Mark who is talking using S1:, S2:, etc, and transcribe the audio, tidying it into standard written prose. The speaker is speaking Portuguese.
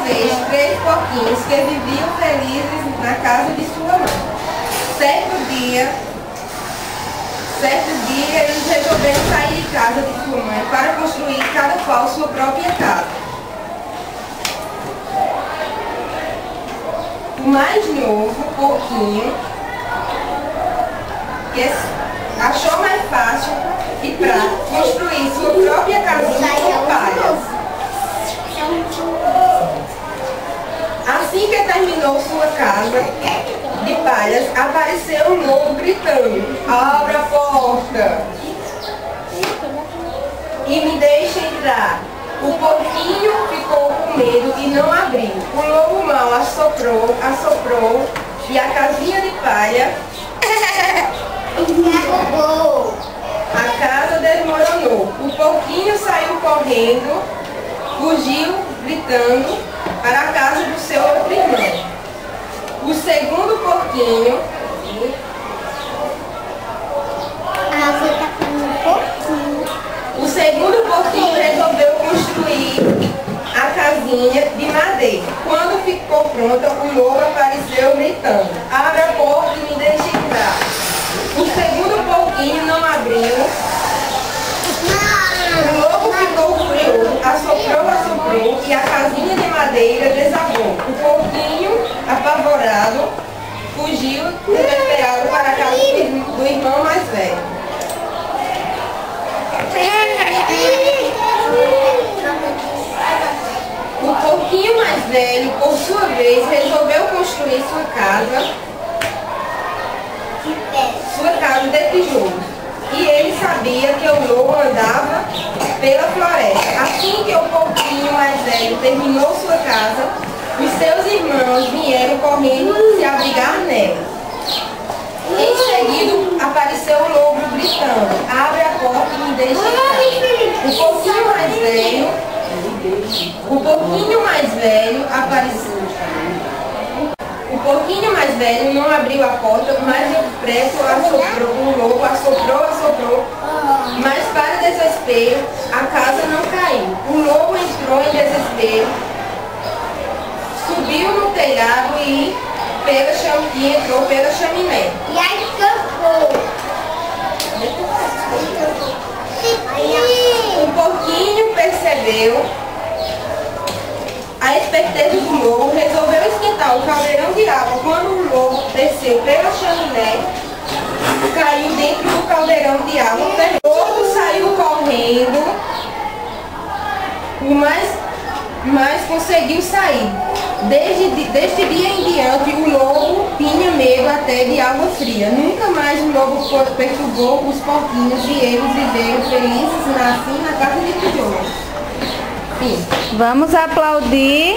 S1: vez 3 porquinhos que viviam felizes na casa de sua mãe. Certo dia eles resolveram sair de casa de sua mãe para construir cada qual sua própria casa. O mais novo porquinho, que achou mais fácil e prático construir sua própria casinha com palhas. Assim que terminou sua casa de palhas, apareceu um lobo gritando: "Abra a porta e me deixe entrar." O porquinho ficou com medo e não abriu. O lobo mau assoprou e a casinha de palha, a casa desmoronou. O porquinho saiu correndo, fugiu gritando para a casa do seu outro irmão. O segundo porquinho resolveu construir a casinha de madeira. Quando ficou pronta, o lobo apareceu gritando: "Abra a porta e me deixe entrar." O segundo porquinho não abriu. O lobo ficou furioso, assoprou e a casinha de madeira desabou. O porquinho, apavorado, fugiu desesperado para a casa do irmão mais velho. O porquinho mais velho, por sua vez, resolveu construir sua casa de tijolos. E ele sabia que o lobo andava pela floresta. Assim que o porquinho mais velho terminou sua casa, os seus irmãos vieram correndo se abrigar nela. Em seguida, apareceu o lobo gritando: "Abre a porta e me deixe entrar." O porquinho mais velho não abriu a porta, mas depressa o lobo assoprou, mas para desespero, a casa não caiu. O lobo entrou em desespero, subiu no telhado e entrou pela chaminé.
S2: E aí escapou.
S1: O porquinho percebeu a esperteza do lobo, resolveu esquentar o caldeirão de água. Quando o lobo desceu pela chaminé, caiu dentro do caldeirão de água. O lobo saiu correndo, mas conseguiu sair. Desde dia em diante, o lobo tinha medo até de água fria. Nunca mais o lobo perturbou os porquinhos e eles viveram felizes assim na casa de tijolos.
S3: Vamos aplaudir.